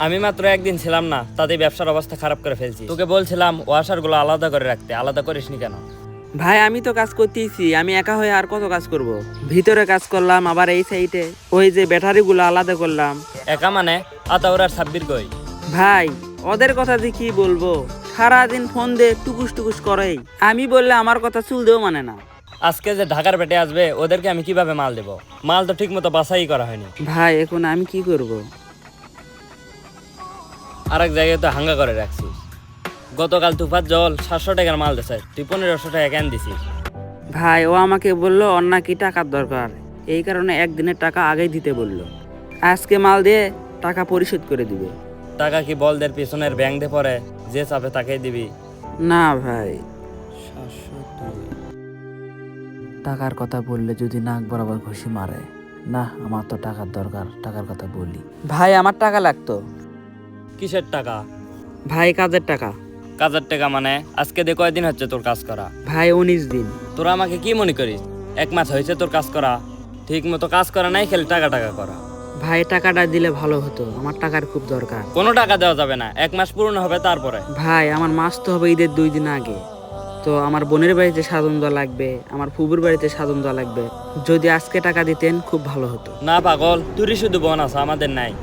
আমি মাত্র একদিন ছিলাম না, তাতে ব্যবসার অবস্থা খারাপ করে ফেলছি। তোকে বলছিলাম ওয়াশারগুলো আলাদা করে রাখতে, আলাদা করিসনি কেন? ভাই আমি তো কাজ করতেইছি, আমি একা হয়ে আর কত কাজ করব। ভিতরে কাজ করলাম, আবার এই সাইডে ওই যে ব্যাটারিগুলো আলাদা করলাম। একা মানে আতাউর আর সাব্বির কই? ভাই ওদের কথা দিয়ে কি বলবো, সারাদিন ফোন দিয়ে টুকুস টুকুস করেই। আমি বললে আমার কথা চুল দেও মানে না। আজকে যে ঢাকার পেটে আসবে ওদেরকে আমি কিভাবে মাল দেব? মাল তো ঠিক মতো বাছাই করা হয়নি। ভাই এখন আমি কি করব? আর এক জায়গায় তো হাঙ্গা করে রাখছিস। গতকাল তুফাত জল 700 টাকার মাল দিছে, তুই 1500 টাকা কেন দিছিস? ভাই ও আমাকে বললো ওর নাকি টাকার দরকার, এই কারণে একদিনের টাকা আগেই দিতে বললো। আজকে মাল দিয়ে টাকা পরিশোধ করে দিবে। টাকা কি বলদের পিছনের ব্যাংক দিয়ে পরে, যে চাপে তাকেই দিবি? না ভাই, টাকার কথা বললে যদি নাক বরাবর ঘুষি মারে। না, আমার তো টাকার দরকার, টাকার কথা বলি। ভাই আমার টাকা লাগতো। কিসের টাকা? ভাই কাজের টাকা। কাজের টাকা মানে? আজকে দিয়ে কয়দিন হচ্ছে তোর কাজ করা? ভাই 19 দিন। তোরা আমাকে কি মনে করিস? 1 মাস হয়েছে তোর কাজ করা? ঠিক মতো কাজ করা নাই, খেলে টাকা টাকা করা। ভাই টাকাটা দিলে ভালো হতো, আমার টাকার খুব দরকার। কোনো টাকা দেওয়া যাবে না, 1 মাস পূর্ণ হবে তারপরে। ভাই আমার মাস তো হবে ঈদের 2 দিন আগে। তো আমার বোনের বাড়িতে সাধন দেওয়া লাগবে, আমার ফুবুর বাড়িতে সাধন দেওয়া লাগবে। যদি আজকে টাকা দিতেন খুব ভালো হতো। না পাগল, তুই শুধু বোন আছে, আমাদের নাই।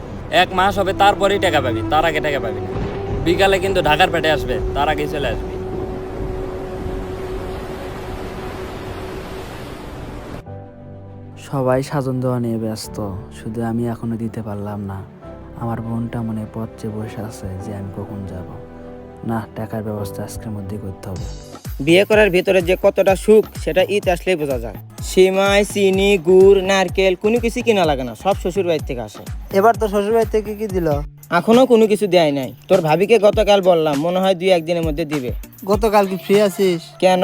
1 মাস হবে তারপরেই টাকা পাবি, তার আগে টাকা পাবি না। বিকালে কিন্তু ঢাকার পেটে আসবে, তার আগেই চলে আসবি। সবাই সাজন দেওয়া নিয়ে ব্যস্ত, শুধু আমি এখনো দিতে পারলাম না। আমার বোনটা মনে পথ চেয়ে বসে আছে যে আমি কখন যাব। না, টাকার ব্যবস্থা আজকের মধ্যেই করতে হবে। বিয়ে করার ভিতরে যে কতটা সুখ সেটা ঈদ আসলেই বোঝা যায়। সিমাই, চিনি, গুড়, নারকেল কোনো কিছু কিনা লাগে না, সব শ্বশুর বাড়ি থেকে আসে। এবার তো শ্বশুর বাড়ি থেকে কি দিল? এখনো কোনো কিছু দেয় নাই। তোর ভাবিকে গতকাল বললাম, মনে হয় 2-1 দিনের মধ্যে দিবে। গতকাল কি ফ্রি আছিস? কেন?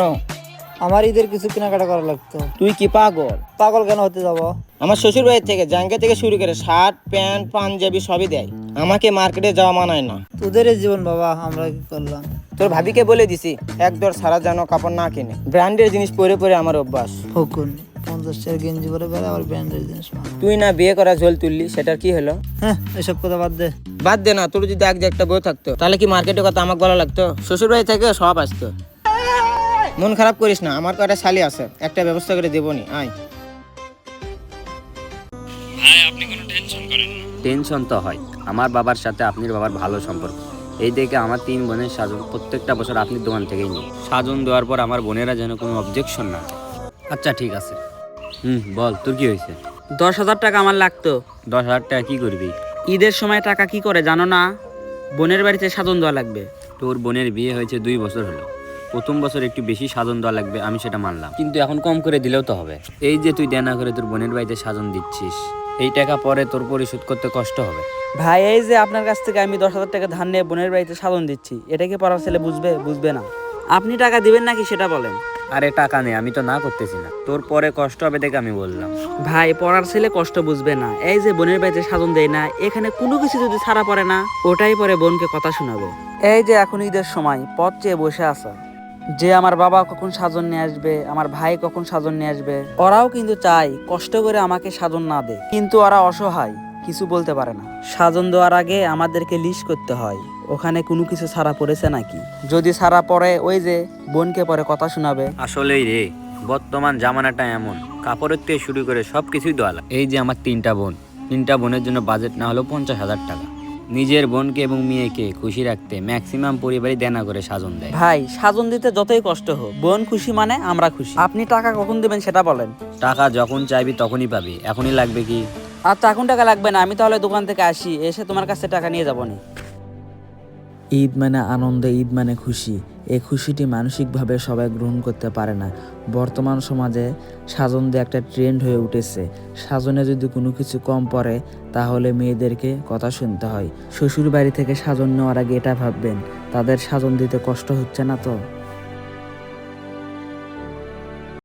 আমার ঈদের কিছু কেনাকাটা করা লাগতো। তুই কি পাগল? পাগল কেন হতে যাব? আমার শ্বশুর বাড়ি থেকে জাঙ্গা থেকে শুরু করে শার্ট, প্যান্ট, পাঞ্জাবি সবই দেয়। আমাকে মার্কেটে যাওয়া মানায় না। তোদের এই জীবন বাবা, আমরা কি করলাম? তোর ভাবিকে বলে দিছি একদর সারা যেন কাপড় না কিনে। ব্র্যান্ডের জিনিস পরে পরে আমার অভ্যাস। ফকুন 50 টাকার গেঞ্জি পরে বেড়ে আবার ব্র্যান্ডের জিনিস মানে। তুই না বিয়ে করা ঝোল তুললি, সেটার কি হলো? হ্যাঁ, এসব কথা বাদ দে। বাদ দে না, তোর যদি এক যে একটা বই থাকতো তাহলে কি মার্কেটে কথা আমাকে বলা লাগতো? শ্বশুর বাড়ি থেকে সব আসতো। মন খারাপ করিস না, আমার কয়টা শালি আছে, একটা ব্যবস্থা করে দেবনি। আয়। টেনশন তো হয়, আমার বাবার সাথে আপনার বাবার ভালো সম্পর্ক। এই দেখে আমার 3 বোনের সাজন প্রত্যেকটা বছর আপনার দোকান থেকেই নিই। সাজন দেওয়ার পর আমার বোনেরা যেন কোনো অবজেকশন না দেয়। আচ্ছা ঠিক আছে। বল তোর কি হয়েছে? 10,000 টাকা আমার লাগতো। 10,000 টাকা কি করবি? ঈদের সময় টাকা কি করে জানো না? বোনের বাড়িতে সাধন দেওয়া লাগবে। তোর বোনের বিয়ে হয়েছে 2 বছর হলো, প্রথম বছর একটু বেশি সাজন দেওয়া লাগবে, আমি সেটা মানলাম, কিন্তু এখন কম করে দিলেও তো হবে। এই যে তুই দেনা করে তোর বোনের বাড়িতে সাজন দিচ্ছিস, এই টাকা পরে তোর পরিশোধ করতে কষ্ট হবে। ভাই এই যে আপনার কাছ থেকে আমি 10,000 টাকা ধার নিয়ে বোনের বাড়িতে সাধন দিচ্ছি, এটা কি পড়ার ছেলে বুঝবে? বুঝবে না। আপনি টাকা দিবেন নাকি সেটা বলেন। আরে টাকা নেই, আমি তো না করতেছি না, তোর পরে কষ্ট হবে দেখে আমি বললাম। ভাই পড়ার ছেলে কষ্ট বুঝবে না। এই যে বোনের বাড়িতে সাধন দেয় না, এখানে কোনো কিছু যদি ছাড়া পড়ে না, ওটাই পরে বোনকে কথা শোনাবে। এই যে এখন ঈদের সময় পথ চেয়ে বসে আছে যে আমার বাবা কখন সাজন নিয়ে আসবে, আমার ভাই কখন সাজন নিয়ে আসবে। ওরাও কিন্তু চাই কষ্ট করে আমাকে সাজন না দে, কিন্তু ওরা অসহায়, কিছু বলতে পারে না। সাজন দেওয়ার আগে আমাদেরকে লিস্ট করতে হয় ওখানে কোনো কিছু ছাড়া পড়েছে নাকি। যদি ছাড়া পড়ে, ওই যে বোনকে পরে কথা শোনাবে। আসলেই রে, বর্তমান জামানাটা এমন, কাপড়ের থেকে শুরু করে সব কিছুই দেওয়া লাগে। এই যে আমার 3টা বোন, 3টা বোনের জন্য বাজেট না হলো 50,000 টাকা। নিজের বোনকে এবং মেয়েকে খুশি রাখতে ম্যাক্সিমাম পরিবারই দেনা করে সাজন দেয়। ভাই সাজন দিতে যতই কষ্ট হোক, বোন খুশি মানে আমরা খুশি। আপনি টাকা কখন দেবেন সেটা বলেন। টাকা যখন চাইবি তখনই পাবি, এখনই লাগবে কি? আচ্ছা এখন টাকা লাগবে না, আমি তাহলে দোকান থেকে আসি, এসে তোমার কাছে টাকা নিয়ে যাবো নি। ঈদ মানে আনন্দ, ঈদ মানে খুশি। এই খুশিটি মানসিকভাবে সবাই গ্রহণ করতে পারে না। বর্তমান সমাজে সাজন দিয়ে একটা ট্রেন্ড হয়ে উঠেছে। সাজনে যদি কোনো কিছু কম পড়ে তাহলে মেয়েদেরকে কথা শুনতে হয়। শ্বশুর বাড়ি থেকে সাজন নেওয়ার আগে এটা ভাববেন, তাদের সাজন দিতে কষ্ট হচ্ছে না তো।